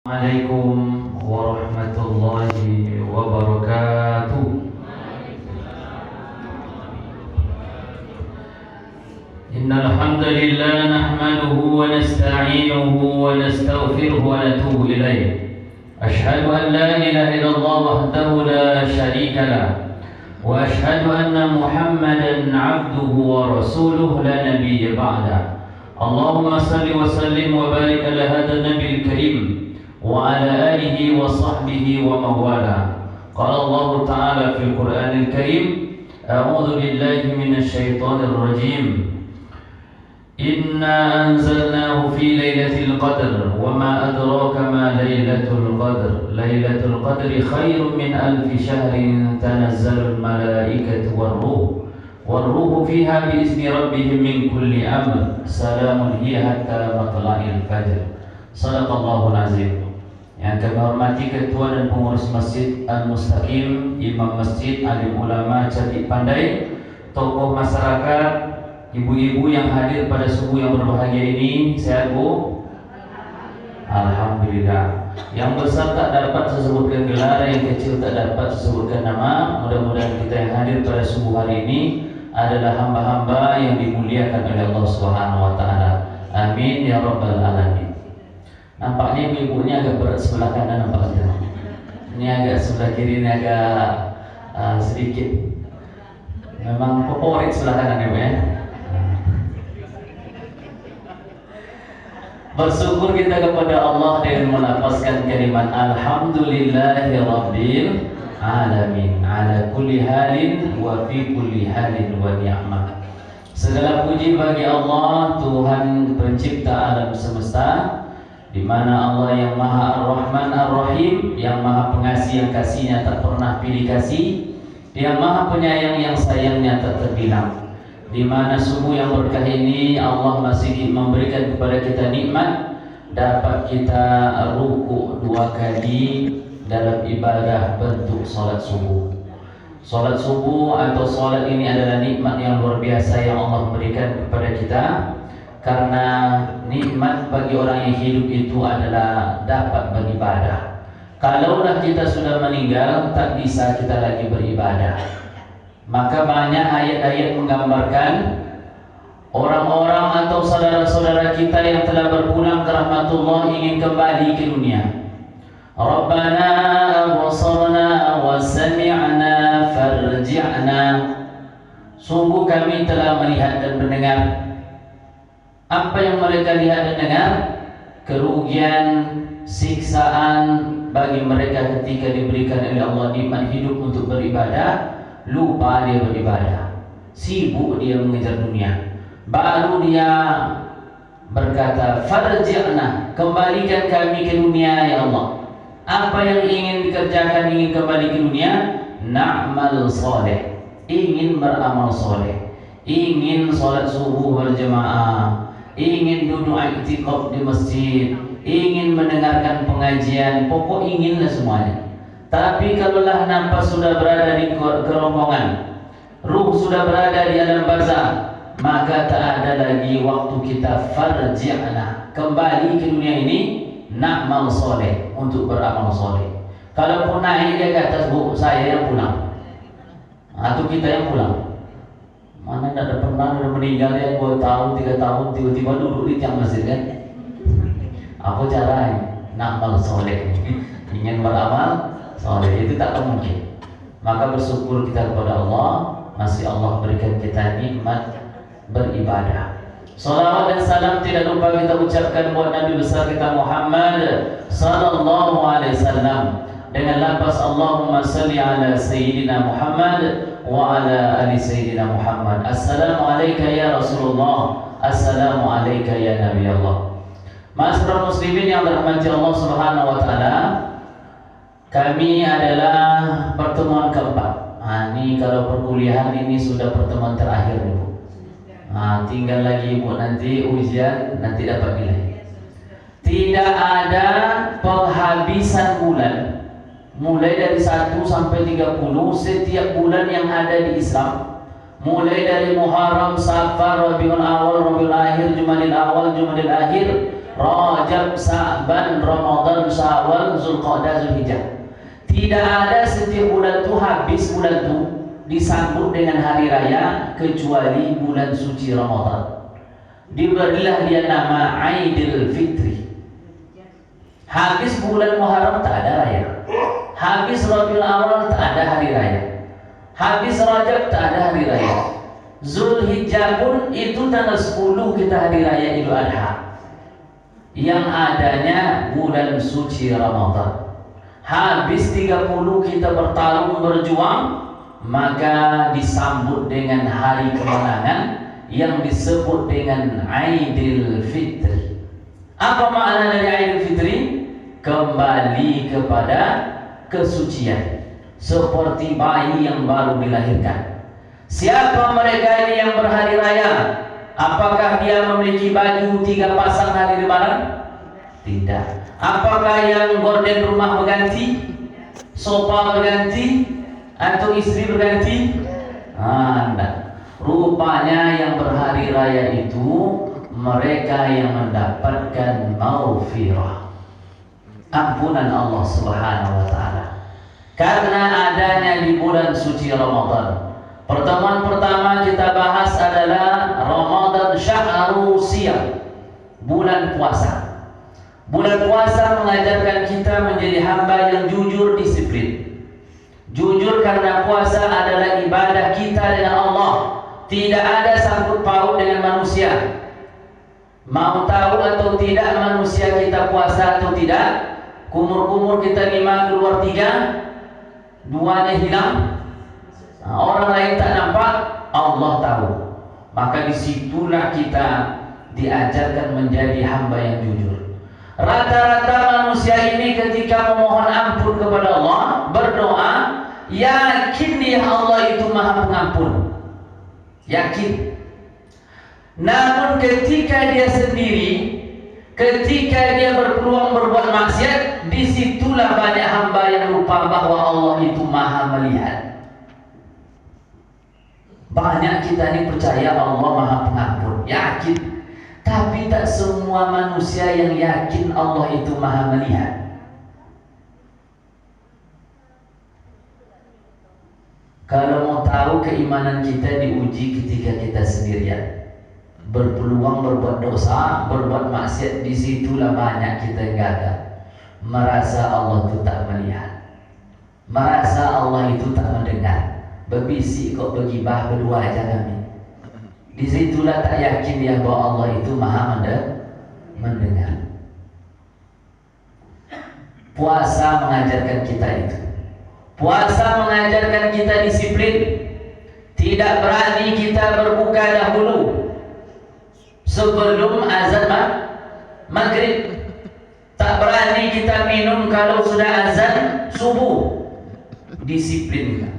Assalamualaikum warahmatullahi wabarakatuh. Innal hamdalillah nahmaduhu wa nasta'inuhu wa nastaghfiruhu wa natubu ilayh. Ashhadu an la ilaha illallah wahdahu la syarika lah wa ashhadu anna Muhammadan 'abduhu wa rasuluhu la nabiyya ba'da. Allahumma salli wa sallim wa barik ala hadzal nabiyil karim وعلى آله وصحبه ومن والاه. قال الله تعالى في القرآن الكريم: أعوذ بالله من الشيطان الرجيم. إنا أنزلناه في ليلة القدر وما أدراك ما ليلة القدر ليلة القدر خير من 1000 شهر تنزل الملائكة والروح فيها بإذن ربهم من كل أمر سلام هي حتى مطلع الفجر. Sadaqallahul azim. Yang kami hormati Ketua dan Pengurus Masjid Al-Mustaqim, Imam Masjid, alim ulama, cerdik pandai, tokoh masyarakat, ibu-ibu yang hadir pada subuh yang berbahagia ini. Sehat Bu? Alhamdulillah. Yang besar tak dapat disebutkan gelar, yang kecil tak dapat disebutkan nama. Mudah-mudahan kita yang hadir pada subuh hari ini adalah hamba-hamba yang dimuliakan oleh Allah Subhanahu wa taala. Amin ya rabbal alamin. Nampaknya ibu-ibunya agak berat sebelah kanan nampaknya. Ini agak sebelah kiri, ini agak sedikit. Memang favorit sebelah kanan ibu ya. Bersyukur kita kepada Allah dengan melafazkan kalimat Alhamdulillahirabbil alamin ala kulli halin wa fi kulli halin wa ni'mah. Segala puji bagi Allah, Tuhan pencipta alam semesta, di mana Allah yang Maha Ar-Rahman Ar-Rahim, yang Maha Pengasih yang kasihnya tak pernah pilih kasih, yang Maha Penyayang yang sayangnya tak terbilang. Di mana subuh yang berkah ini Allah masih memberikan kepada kita nikmat, dapat kita ruku 2 kali dalam ibadah bentuk salat subuh. Salat subuh atau salat ini adalah nikmat yang luar biasa yang Allah berikan kepada kita. Karena nikmat bagi orang yang hidup itu adalah dapat beribadah. Kalaulah kita sudah meninggal, tak bisa kita lagi beribadah. Maka banyak ayat-ayat menggambarkan orang-orang atau saudara-saudara kita yang telah berpulang ke rahmatullah ingin kembali ke dunia. Rabbana absarna wa sami'na farji'na. Sungguh kami telah melihat dan mendengar. Apa yang mereka lihat dan dengar? Kerugian, siksaan bagi mereka ketika diberikan oleh Allah nikmat hidup untuk beribadah, lupa dia beribadah, sibuk dia mengejar dunia. Baru dia berkata, farji'na, kembalikan kami ke dunia ya Allah. Apa yang ingin dikerjakan, ingin kembali ke dunia? Na'mal soleh, ingin beramal soleh, ingin sholat subuh berjemaah, ingin duduk i'tikaf di masjid, ingin mendengarkan pengajian, pokok inginlah semuanya. Tapi kalaulah nafas sudah berada di kerongkongan, ruh sudah berada di alam barzah, maka tak ada lagi waktu kita farji'na, kembali ke dunia ini, na'mal soleh, untuk beramal soleh. Kalaupun naik dia ke atas, Bu, saya yang pulang atau kita yang pulang. Mana tidak pernah sudah meninggal ya 2 tahun, 3 tahun, tiba-tiba duduk di tiang masjid kan? Apa caranya? Na'mal soleh, ingin beramal soleh, itu tak mungkin. Maka bersyukur kita kepada Allah, masih Allah berikan kita nikmat beribadah. Salawat dan salam tidak lupa kita ucapkan buat Nabi besar kita Muhammad sallallahu alaihi wasallam dengan lafaz Allahumma salli ala sayyidina Muhammad wa ala ali sayyidina Muhammad. Assalamu alayka ya Rasulullah, assalamu alayka ya Nabi Allah. Ma'asyiral muslimin yang dirahmati Allah Subhanahu wa taala, kami adalah pertemuan keempat. Ini kalau perkuliahan ini sudah pertemuan terakhir nih, Bu. Tinggal lagi Bu nanti ujian, nanti dapat nilai. Tidak ada penghabisan bulan. Mulai dari 1 sampai 30 setiap bulan yang ada di Islam, mulai dari Muharram, Safar, Rabiul Awal, Rabiul Akhir, Jumadil Awal, Jumadil Akhir, Rajab, Sa'ban, Ramadan, Syawal, Zulqa'dah, Zulhijjah. Tidak ada setiap bulan itu habis bulan itu disambut dengan hari raya kecuali bulan suci Ramadan. Diberilah dia nama Aidil Fitri. Habis bulan Muharram tak ada raya. Habis Rabiul Awal tak ada hari raya. Habis Rajab tak ada hari raya. Zulhijjah pun itu tanggal 10 kita hari raya Idul Adha. Yang adanya bulan suci Ramadan. Habis 30 kita bertarung berjuang, maka disambut dengan hari kemenangan yang disebut dengan Aidil Fitri. Apa makna dari Aidil Fitri? Kembali kepada kesucian, seperti bayi yang baru dilahirkan. Siapa mereka ini yang berhari raya? Apakah dia memiliki baju 3 pasang hari lebaran? Tidak. Apakah yang gorden rumah berganti, sofa berganti, atau istri berganti? Tidak. Rupanya yang berhari raya itu mereka yang mendapatkan maghfirah, ampunan Allah Subhanahu wa taala. Karena adanya di bulan suci Ramadan. Pertemuan pertama kita bahas adalah Ramadan Syahrul Siyam, bulan puasa. Bulan puasa mengajarkan kita menjadi hamba yang jujur, disiplin. Jujur karena puasa adalah ibadah kita dengan Allah. Tidak ada sangkut paut dengan manusia. Mau tahu atau tidak manusia kita puasa atau tidak? Kumur-kumur kita 5 keluar 3, 2-nya hilang. Orang lain tak nampak, Allah tahu. Maka disitulah kita diajarkan menjadi hamba yang jujur. Rata-rata manusia ini ketika memohon ampun kepada Allah, berdoa, yakin dia Allah itu Maha Pengampun. Yakin. Namun ketika dia sendiri, ketika dia berpeluang berbuat maksiat, disitulah banyak hamba yang lupa bahwa Allah itu Maha melihat. Banyak kita ini percaya Allah Maha Pengampun, yakin. Tapi tak semua manusia yang yakin Allah itu Maha melihat. Kalau mau tahu keimanan kita diuji ketika kita sendirian, berpeluang berbuat dosa, berbuat maksiat, disitulah banyak kita yang gagal. Merasa Allah itu tak melihat, merasa Allah itu tak mendengar. Berbisik kok begibah berdua aja kami. Disitulah tak yakin dia bahwa Allah itu Maha mendengar. Puasa mengajarkan kita itu. Puasa mengajarkan kita disiplin. Tidak berani kita berbuka dahulu sebelum azan maghrib. Tak berani kita minum kalau sudah azan subuh. Disiplin.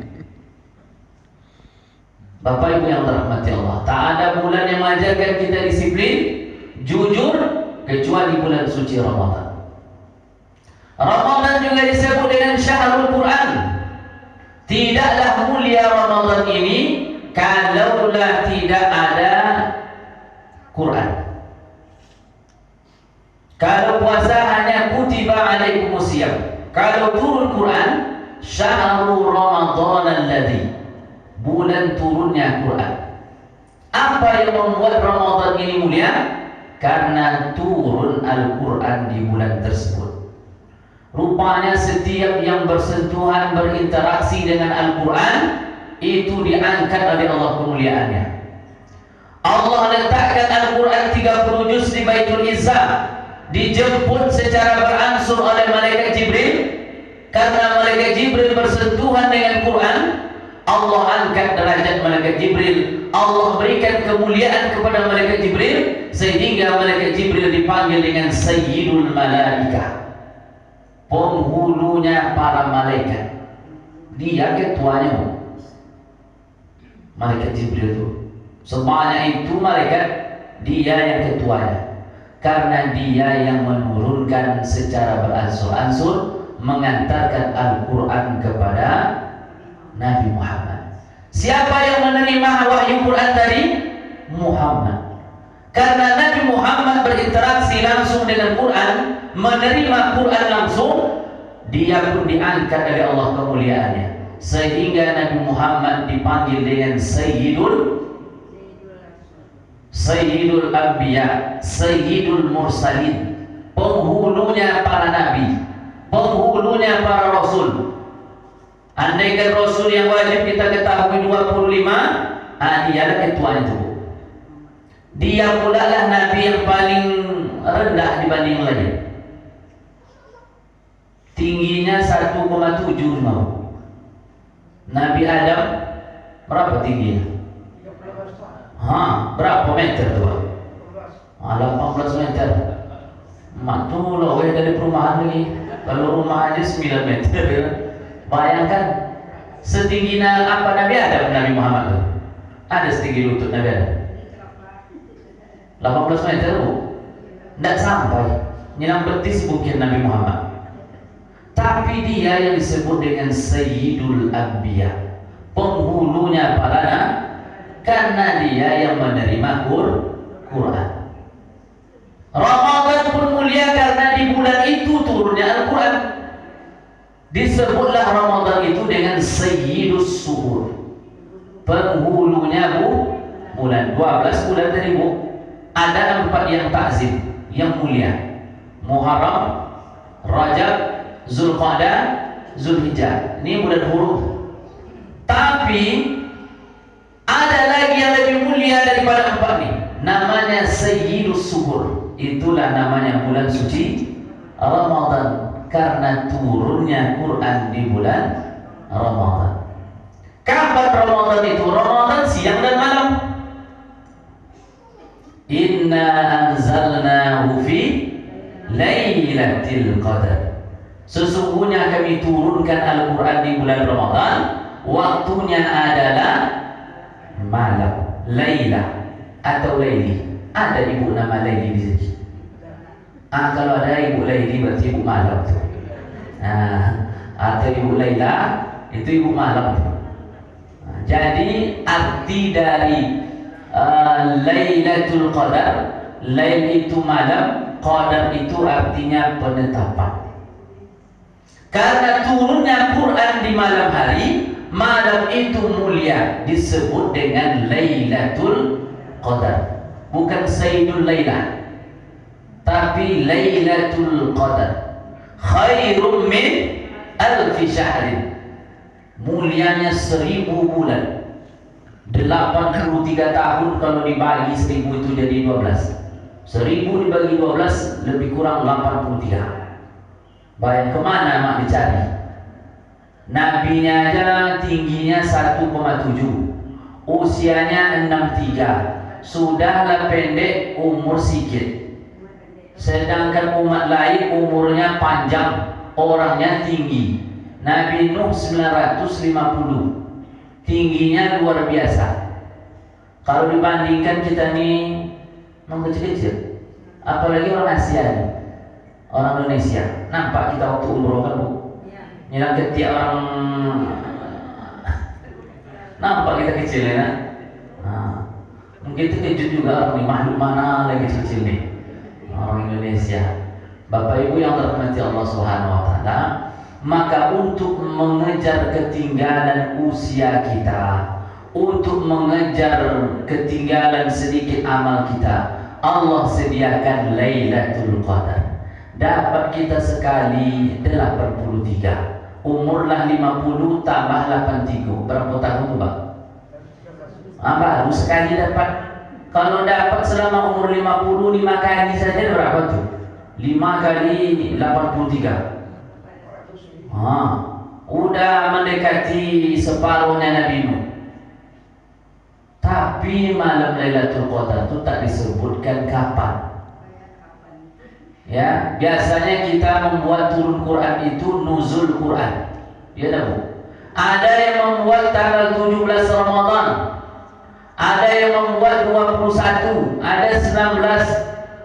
Bapak Ibu yang dirahmati Allah, tak ada bulan yang mengajarkan kita disiplin, jujur, kecuali bulan suci Ramadan. Ramadan juga disebut dengan Syahrul Quran. Tidaklah mulia Ramadan ini kalaulah tidak ada Quran. Kalau puasa hanya kutiba alaikumusiyam. Kalau turun Quran, Syahrul Ramadan alladzi, bulan turunnya Quran. Apa yang membuat Ramadan ini mulia? Karena turun Al-Quran di bulan tersebut. Rupanya setiap yang bersentuhan, berinteraksi dengan Al-Quran, itu diangkat oleh Allah kemuliaannya. Allah letakkan Al-Quran 30 juz di Baitul Izzah, dijemput secara beransur oleh malaikat Jibril. Karena malaikat Jibril bersentuhan dengan Quran, Allah angkat derajat malaikat Jibril. Allah berikan kemuliaan kepada malaikat Jibril, sehingga malaikat Jibril dipanggil dengan Sayyidul Malaikah, penghulunya para malaikat. Dia ketuanya. Malaikat Jibril itu sebanyak itu malaikat, dia yang ketuanya. Karena dia yang menurunkan secara beransur-ansur, mengantarkan Al-Quran kepada Nabi Muhammad. Siapa yang menerima wahyu Quran dari Muhammad? Karena Nabi Muhammad berinteraksi langsung dengan Quran, menerima Quran langsung, dia pun diangkat oleh Allah kemuliaannya, sehingga Nabi Muhammad dipanggil dengan Sayyidul Anbiya, Sayyidul Mursalin, penghulunya para nabi, penghulunya para rasul. Andaikan rasul yang wajib kita ketahui 25, dialah ketuanya itu. Dia pula lah nabi yang paling rendah dibanding yang lain. Tingginya 1,7 mau. Nabi Adam berapa tingginya? Berapa meter tuh? 18 meter. Mak tuh loh, dari perumahan lagi. Kalau rumah aja 9 meter ya. Bayangkan setinggi apa Nabi Adam, Nabi Muhammad tuh. Ada setinggi lutut Nabi Adam. 18 meter bu. Tidak sampai. Nyenang betis mungkin Nabi Muhammad. Tapi dia yang disebut dengan Sayyidul Anbiya, penghulunya para nabi, karena dia yang menerima Quran. Ramadan pun mulia karena di bulan itu turunnya Al-Quran. Disebutlah Ramadan itu dengan Sayyidus Suhur, penghulunya bulan. 12 bulan tadi bu. Ada 4 yang takzim, yang mulia: Muharram, Rajab, Zulqa'dah, Zulhijjah. Ini bulan huruf. Tapi ada lagi yang lebih mulia daripada 4 ini, namanya Sayyidus Suhur. Itulah namanya bulan suci Ramadan, karena turunnya Quran di bulan Ramadan. Kapan Ramadan itu? Ramadan siang dan malam. Inna anzalnahu fi Lailatul Qadar. Sesungguhnya kami turunkan Al-Quran di bulan Ramadan. Waktunya adalah malam, Laila atau Laili. Ada ibu nama Laili di sini. Kalau ada ibu Laili berarti ibu malam. Atau ibu Laila itu ibu malam. Jadi arti dari Lailatul Qadar, Lail itu malam, Qadar itu artinya penetapan. Karena turunnya Quran di malam hari, malam itu mulia, disebut dengan Lailatul Qadar. Bukan Sayyidul Laila, tapi Lailatul Qadar. Khairum min alfi syahrin. Mulianya 1000 bulan. 83 tahun kalau dibagi 1000 itu jadi 12. 1000 dibagi 12 lebih kurang 83. Bayang kemana mak dicari? Nabinya aja tingginya 1,7, usianya 63, sudahlah pendek umur sikit. Sedangkan umat lain umurnya panjang, orangnya tinggi. Nabi Nuh 950, tingginya luar biasa. Kalau dibandingkan kita nih memang kecil-kecil, apalagi orang Asia nih, orang Indonesia. Nampak kita waktu umroh kan bu, nyelang ketiak orang, nampak kita kecil ya kan? Mungkin itu kejut juga orang nih, makhluk mana lagi kecil-kecil nih, orang Indonesia. Bapak Ibu yang dirahmati Allah Subhanahu wa Ta'ala, maka untuk mengejar ketinggalan usia kita, untuk mengejar ketinggalan sedikit amal kita, Allah sediakan Lailatul Qadar. Dapat kita sekali 83. Umurlah 50 tambah 83. Berapa tahun tu Pak? Baru sekali dapat. Kalau dapat selama umur 50 5 kali saja berapa tuh? 5 kali 83. Udah mendekati separuhnya Nabi Nuh. Tapi malam Lailatul Qadar itu tak disebutkan kapan. Ya, biasanya kita membuat turun Quran itu nuzul Quran. Ya dah Bu. Ada yang membuat tanggal 17 Ramadan. Ada yang membuat 21, ada 19.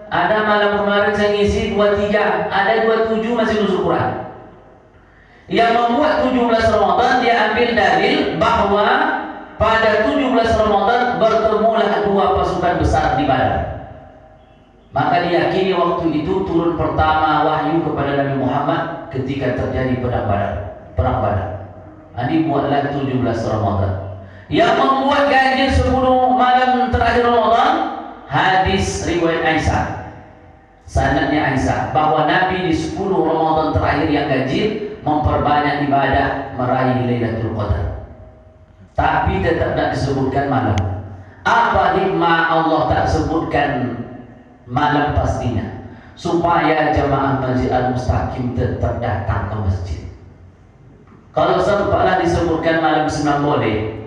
Ada malam kemarin saya ngisi 23, ada 27 masih nuzul Quran. Yang membuat 17 Ramadan dia ambil dalil bahwa pada 17 Ramadan bertemulah 2 pasukan besar di Badar. Maka diyakini waktu itu turun pertama wahyu kepada Nabi Muhammad ketika terjadi perang Badar. Ini buatlah 17 Ramadan. Yang membuat ganjil 10 malam terakhir Ramadan, hadis riwayat Aisyah. Sanadnya Aisyah bahwa Nabi di 10 Ramadan terakhir yang ganjil memperbanyak ibadah meraih Lailatul Qadar. Tapi tetap tak disebutkan malam. Apa hikmah Allah tak sebutkan malam pastinya? Supaya jamaah Masjid Al-Mustaqim tetap datang ke masjid. Kalau sempatlah disebutkan malam 9 boleh,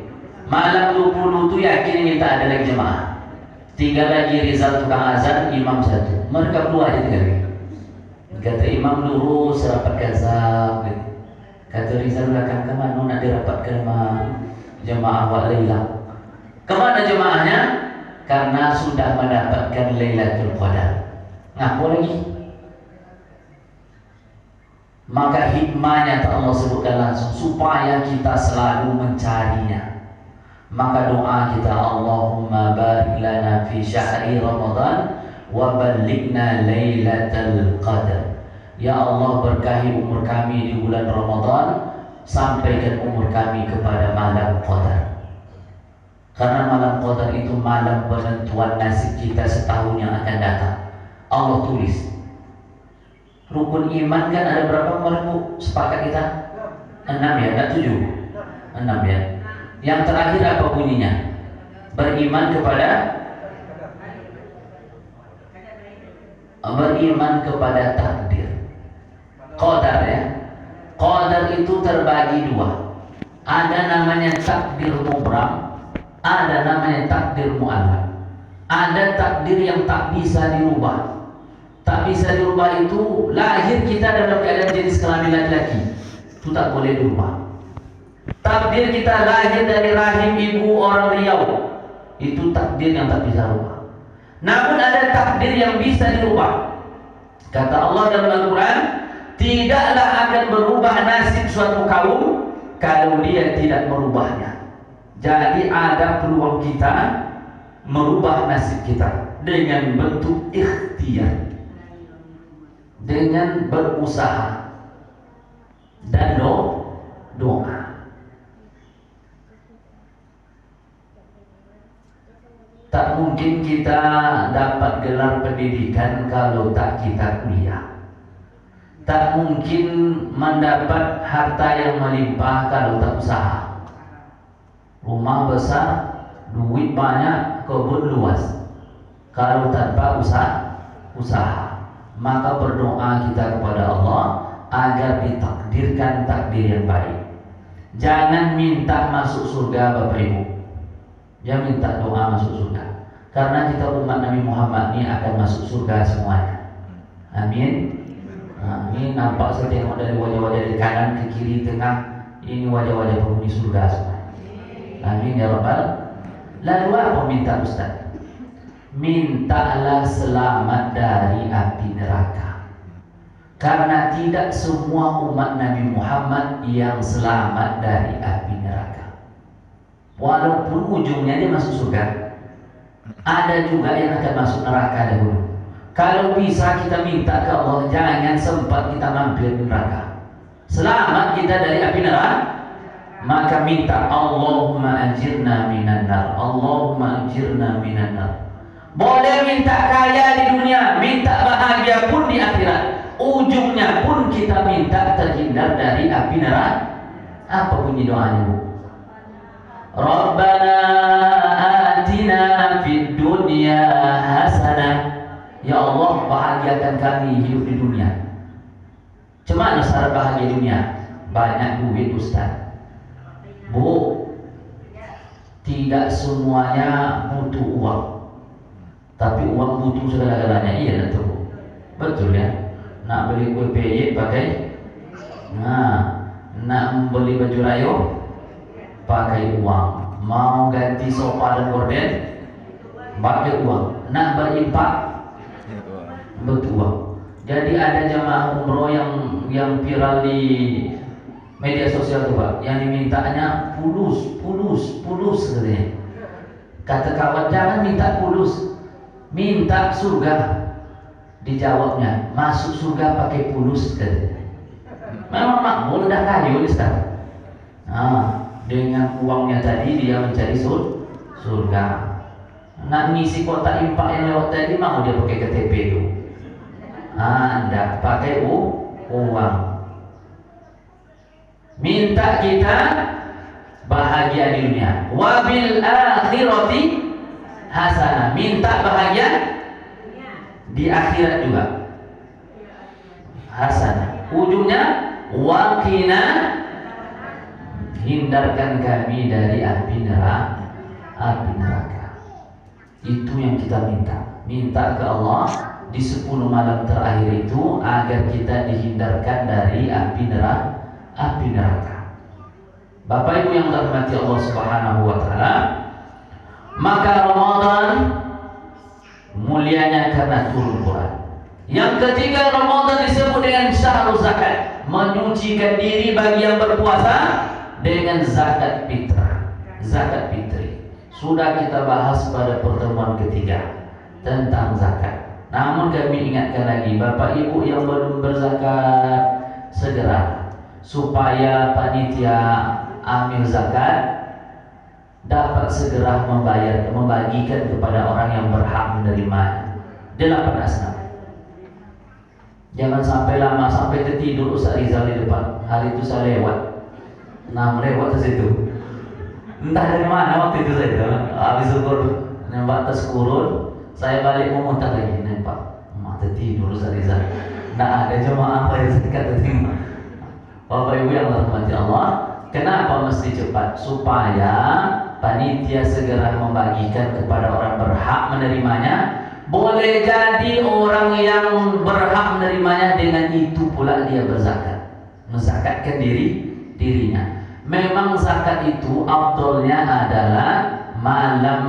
malam 20 itu yakin ini tak ada lagi jemaah. Tinggal lagi Rizal tukang azan, imam satu. Mereka keluar aja tinggal lagi. Kata imam lurus rapat gazab. Kata Rizal akan kemana nak dirapatkan sama jemaah wak Lailah. Kemana jemaahnya? Karena sudah mendapatkan Lailatul Qadar. Ngaku lagi. Maka hikmahnya Allah sebutkan langsung supaya kita selalu mencarinya. Maka doa kita, Allahumma barik lana fi syahri Ramadan wa ballighna Lailatul Qadar. Ya Allah, berkahi umur kami di bulan Ramadan, sampaikan umur kami kepada malam Qadar. Karena malam Qadar itu malam penentuan nasib kita setahun yang akan datang. Allah tulis. Rukun iman kan ada berapa kemarin sepakat kita? 6 ya, enggak 7? 6 ya. Yang terakhir apa bunyinya? Beriman kepada takdir. Qadar ya. Qadar itu terbagi 2. Ada namanya takdir mubram, ada namanya takdir mu'allaq. Ada takdir yang tak bisa dirubah. Tak bisa dirubah itu lahir kita dalam keadaan jenis kelamin laki-laki. Itu tak boleh dirubah. Takdir kita lahir dari rahim ibu orang Riau. Itu takdir yang tak bisa dirubah. Namun ada takdir yang bisa dirubah. Kata Allah dalam Al-Quran, tidaklah akan berubah nasib suatu kaum kalau dia tidak merubahnya. Jadi ada peluang kita merubah nasib kita dengan bentuk ikhtiar, dengan berusaha dan doa. Tak mungkin kita dapat gelar pendidikan kalau tak kita kuliah. Tak mungkin mendapat harta yang melimpah kalau tak usaha. Rumah besar, duit banyak, kebun luas. Kalau tanpa usaha, maka berdoa kita kepada Allah agar ditakdirkan takdir yang baik. Jangan minta masuk surga Bapak Ibu. Jangan minta doa masuk surga. Karena kita umat Nabi Muhammad ini akan masuk surga semuanya. Amin. Nah, ini nampak saya tengok dari wajah-wajah dari kanan ke kiri tengah, ini wajah-wajah penghuni surga semua. Amin ya Rabbal. Lalu apa minta Ustaz? Mintalah selamat dari api neraka. Karena tidak semua umat Nabi Muhammad yang selamat dari api neraka. Walaupun ujungnya dia masuk surga, ada juga yang akan masuk neraka dahulu. Kalau bisa kita minta ke Allah, jangan sempat kita mampir di neraka. Selamat kita dari api neraka, maka minta Allahumma anjirna minan nar, Allahumma anjirna minan nar. Boleh minta kaya di dunia, minta bahagia pun di akhirat. Ujungnya pun kita minta terhindar dari api neraka. Apa bunyi doanya, Bu? Rabbana atina fid dunya hasanah. Ya Allah, bahagiakan kami hidup di dunia. Cuma syarat bahagia dunia? Banyak duit Ustaz. Bu, tidak semuanya butuh uang. Tapi uang butuh segala-galanya. Iya betul. Betul ya. Nak beli kue peyek pakai. Nak beli baju rayo pakai uang. Mau ganti sofa dan gorden pakai uang. Nak berinfak butuh uang. Jadi ada jamaah umroh yang viral di media sosial tuh Pak, yang dimintanya fulus katanya. Kata kawan, jangan minta fulus, minta surga. Dijawabnya, masuk surga pakai fulus katanya. Memang makmur udah kayu ini sekarang. Dengan uangnya tadi dia mencari surga. Nak ngisi kotak impak yang lewat tadi mau dia pakai KTP itu. Anda pakai uang. Minta kita bahagia di dunia. Wabil akhirati hasanah. Minta bahagia di akhirat juga. Hasanah. Ujungnya waqina, hindarkan kami dari api neraka. Itu yang kita minta ke Allah di 10 malam terakhir itu, agar kita dihindarkan dari api neraka. Bapak Ibu yang dirahmati Allah Subhanahu wa taala, maka Ramadan mulianya karena turun Quran. Yang ketiga, Ramadan disebut dengan syahrul zakat, menyucikan diri bagi yang berpuasa dengan zakat fitrah, zakat fitri. Sudah kita bahas pada pertemuan ketiga tentang zakat. Namun kami ingatkan lagi, Bapak Ibu yang belum berzakat, segera supaya panitia amil zakat dapat segera membagikan kepada orang yang berhak menerima 8 asnaf. Jangan sampai lama, sampai tertidur Ustaz Rizal di depan. Hari itu saya lewat ke situ. Entah dari mana waktu itu saya. Habis syukur nembak tas kurun, saya balik memutar lagi nembak. Tertidur Ustaz Rizal. Nggak ada jemaah yang sedekat terima. Bapak Ibu yang dirahmati Allah, kenapa mesti cepat? Supaya panitia segera membagikan kepada orang berhak menerimanya. Boleh jadi orang yang berhak menerimanya dengan itu pula dia berzakat, menzakatkan dirinya. Memang zakat itu afdolnya adalah malam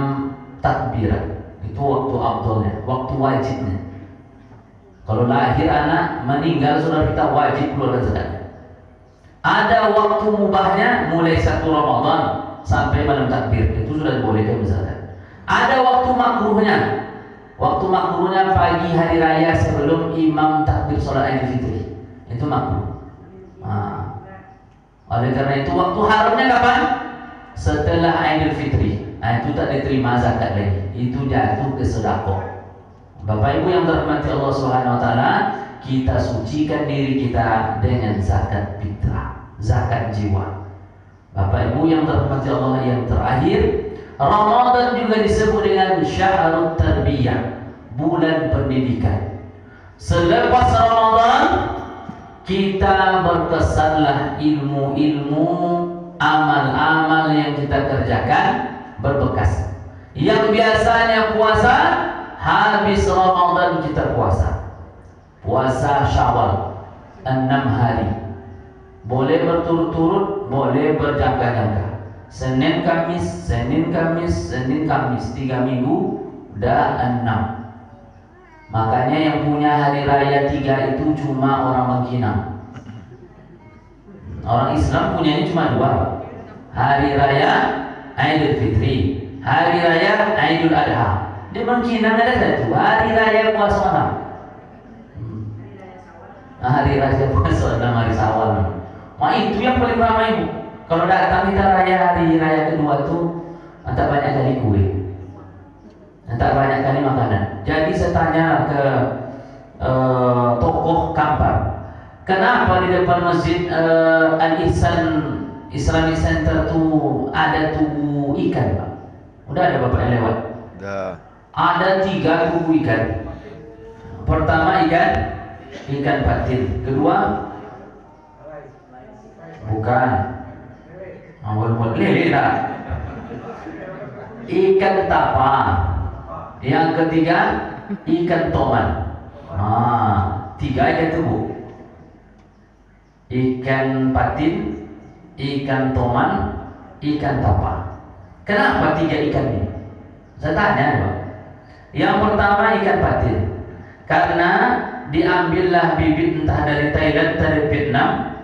takbiran. Itu waktu afdolnya, waktu wajibnya. Kalau lahir anak meninggal sudah kita wajib keluarkan zakatnya. Ada waktu mubahnya mulai 1 Ramadan sampai malam takbir, itu sudah dibolehkan berzakat. Ada waktu makruhnya. Waktu makruhnya pagi hari raya sebelum imam takbir sholat Idul Fitri, itu makruh. Oleh karena itu waktu haramnya kapan? Setelah Idul Fitri. Itu tak diterima zakat lagi. Itu jatuh ke sedekah. Bapak Ibu yang dirahmati Allah Subhanahu wa taala, kita sucikan diri kita dengan zakat fitrah, zakat jiwa. Bapak Ibu yang dirahmati Allah, yang terakhir, Ramadan juga disebut dengan syahrut tarbiyah, bulan pendidikan. Selepas Ramadan kita berkesanlah ilmu-ilmu, amal-amal yang kita kerjakan berbekas. Yang biasanya puasa, habis Ramadan kita puasa. Puasa Syawal 6 hari. Boleh berturut-turut, boleh berjangka-jangka. Senin Kamis, 3 minggu, udah 6. Makanya yang punya hari raya 3 itu cuma orang Bangkinang. Orang Islam punyanya cuma 2. Hari raya Idul Fitri, hari raya Idul Adha. Di Bangkinang ada 1, hari raya puasa 6. Hari raya puasa 6, hari Syawal. Itu yang paling ramai, Bu. Kalau datang kita hari raya kedua tuh entah banyak kali kue, entah banyak kali makanan. Jadi saya tanya ke tokoh Kampar, kenapa di depan masjid Al-Ihsan Islamic Center tuh ada tugu ikan, Pak? Udah ada Bapak yang lewat? Udah. Ada 3 tugu ikan. Pertama ikan patin, kedua bukan lele tak, ikan tapa, yang ketiga ikan toman. 3 ikan tuh, Bu. Ikan patin, ikan toman, ikan tapa. Kenapa 3 ikan ini? Saya tanya, Pak. Yang pertama ikan patin, karena diambillah bibit entah dari Thailand, dari Vietnam,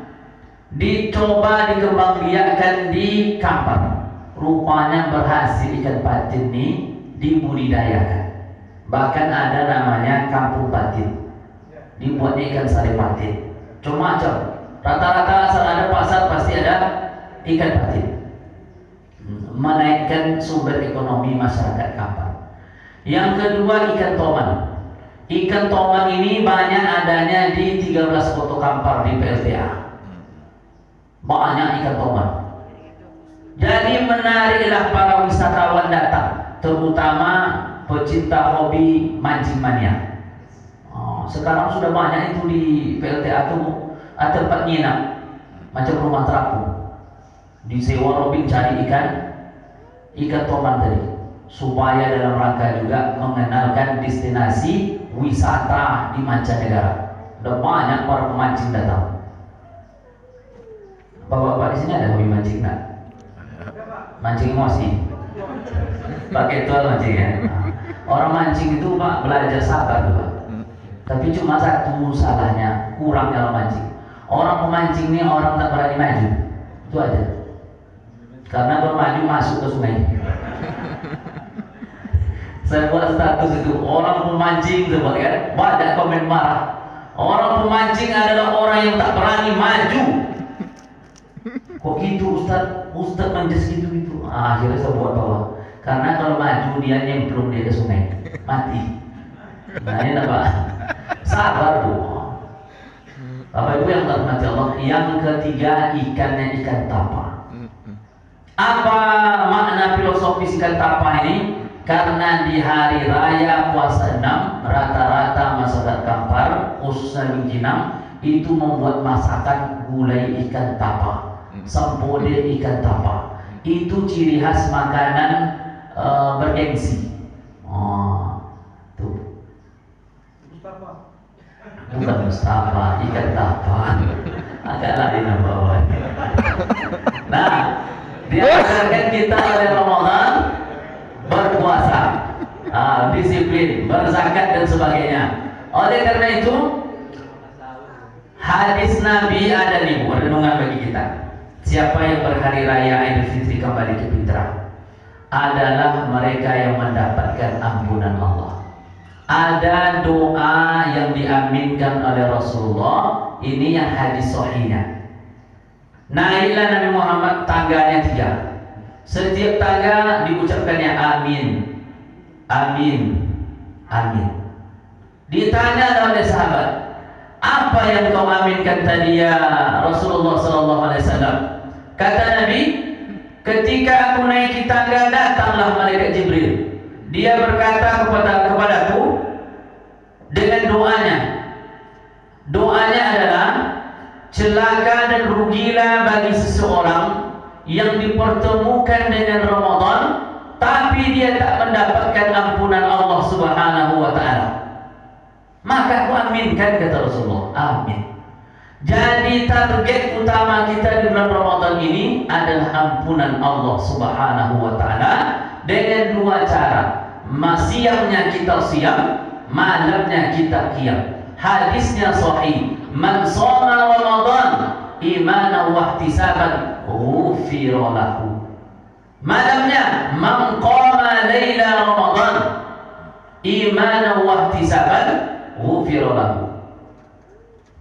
dicoba dikembangbiakkan di Kampar. Rupanya berhasil ikan patin ini dibudidayakan. Bahkan ada namanya kampung patin. dibuatnya ikan sari patin. Macam-macam. Rata-rata asal ada pasar pasti ada ikan patin. Menaikkan sumber ekonomi masyarakat kapal. Yang kedua, ikan toman. Ikan toman ini banyak adanya di 13 Koto Kampar di PLTA. Banyak ikan toman. Jadi menariklah para wisatawan datang, terutama pecinta hobi mancing mania. Sekarang sudah banyak itu di PLTA itu tempat nginap, macam rumah terapung. Disewa robing cari ikan toman tadi, supaya dalam rangka juga mengenalkan destinasi wisata di mancanegara. Udah banyak para pemancing datang. Bapak-bapak di sini ada hobi mancing nggak? Mancing emosi, pakai tual mancing ya. Orang mancing itu Pak belajar sabar tuh Pak. Tapi cuma satu salahnya, kurang dalam mancing. Orang pemancing ini orang tak berani maju, itu aja. Karena kalau maju masuk ke sungai. Saya buat status itu, orang pemancing sebut kan, banyak komen marah. Orang pemancing adalah orang yang tak berani maju. Kok gitu Ustaz manjas gitu. Akhirnya saya buat bawah. Karena kalau maju dia nyemplung dia ke sungai, mati. Nah ini Pak, sabar tuh. Bapak Ibu yang terhormati Allah. Yang ketiga, ikannya ikan tapa. Apa makna filosofis ikan tapa ini? Karena di hari raya puasa 6 rata-rata masyarakat Kampar khususnya Minjinang itu membuat masakan gulai ikan tapa, sempode ikan tapa. Itu ciri khas makanan bergengsi. Tuh. Bukan Mustafa, ikan tapa. Agak lain bawahnya. Nah, diajarkan kita oleh Ramadan berpuasa, disiplin, berzakat dan sebagainya. Oleh karena itu, hadis Nabi ada nih, renungan bagi kita. Siapa yang berhari raya Idul Fitri kembali ke fitrah adalah mereka yang mendapatkan ampunan Allah. Ada doa yang diaminkan oleh Rasulullah. Ini yang hadis sahihnya. Naiklah Nabi Muhammad tangganya 3. Setiap tangga diucapkannya amin, amin, amin. Ditanya oleh sahabat, apa yang kau aminkan tadi ya Rasulullah SAW? Kata Nabi, ketika aku naiki tangga datanglah malaikat Jibril. Dia berkata kepadaku dengan doanya. Doanya adalah celaka dan rugilah bagi seseorang yang dipertemukan dengan Ramadan tapi dia tak mendapatkan ampunan Allah Subhanahu wa taala. Maka aku aminkan, kata Rasulullah. Amin. Jadi target utama kita di bulan Ramadan ini adalah ampunan Allah Subhanahu wa taala dengan 2 cara. Siangnya kita siam, malamnya kita qiyam. Hadisnya sahih. Man shoma Ramadan imanan wa ihtisaban ghufira lahu. Malamnya man qama laila Ramadan imanan wa ihtisaban ghufira lahu.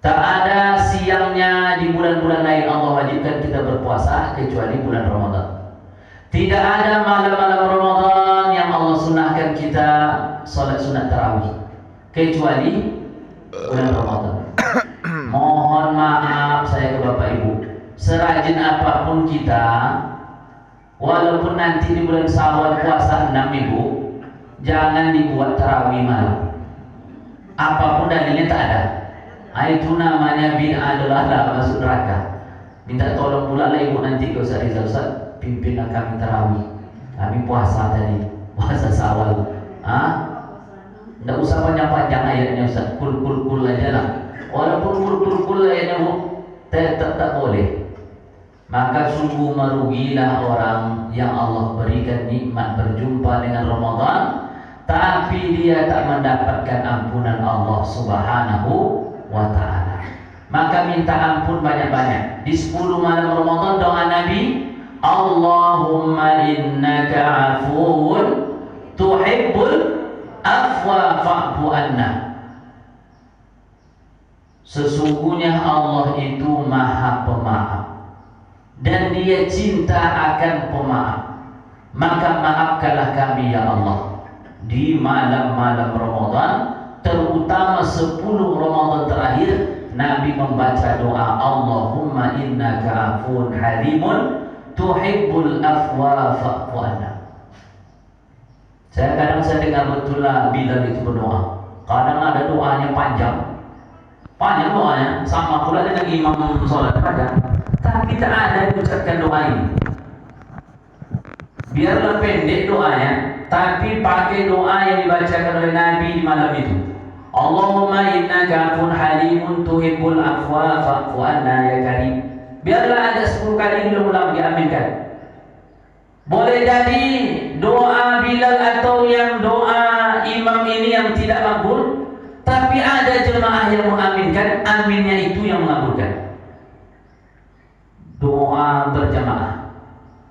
Tak ada siangnya di bulan-bulan lain Allah wajibkan kita berpuasa kecuali bulan Ramadan. Tidak ada malam-malam Ramadan yang Allah sunahkan kita salat sunat tarawih kecuali bulan Ramadan. Mohon maaf saya ke Bapak Ibu, serajin apapun kita, walaupun nanti di bulan Syawal puasa 6 minggu, jangan dibuat tarawih malam. Apapun dalilnya tak ada. Itu namanya bid'ah adalah masuk neraka. Minta tolong pula lah ibu nanti ke Ustaz Rizal, Ustaz pimpinlah kami tarawih. Kami puasa tadi, puasa Syawal. Nggak usah panjang-panjang ayatnya Ustaz, kul aja lah. Walaupun kul ayatnya bu, tak boleh. Maka sungguh merugilah orang yang Allah berikan nikmat berjumpa dengan Ramadan, tapi dia tak mendapatkan ampunan Allah Subhanahu wa ta'ala. Maka minta ampun banyak-banyak. Di 10 malam Ramadan doa Nabi, Allahumma innaka afuun tuhibbul afwa fa'fu anna. Sesungguhnya Allah itu Maha Pemaaf dan Dia cinta akan pemaaf. Maka maafkanlah kami ya Allah di malam-malam Ramadan, terutama 10 Ramadan terakhir. Nabi membaca doa, Allahumma innaka afun halimun tuhibbul afwa fa'fu anna. Saya dengar betul lah Bilal itu berdoa. Kadang ada doanya panjang doanya, sama pula dengan imam sholat pada. Tapi tak ada yang ucapkan doa ini. Biarlah pendek doanya, tapi pakai doa yang dibacakan oleh Nabi di malam itu. Allahumma innaka afun halimun tuhibbul afwa fa'fu anna ya karim. Biarlah ada 10 kali diulang diaminkan. Boleh jadi doa Bilal atau yang doa imam ini yang tidak makbul, tapi ada jemaah yang mengaminkan, aminnya itu yang mengabulkan. Doa berjamaah.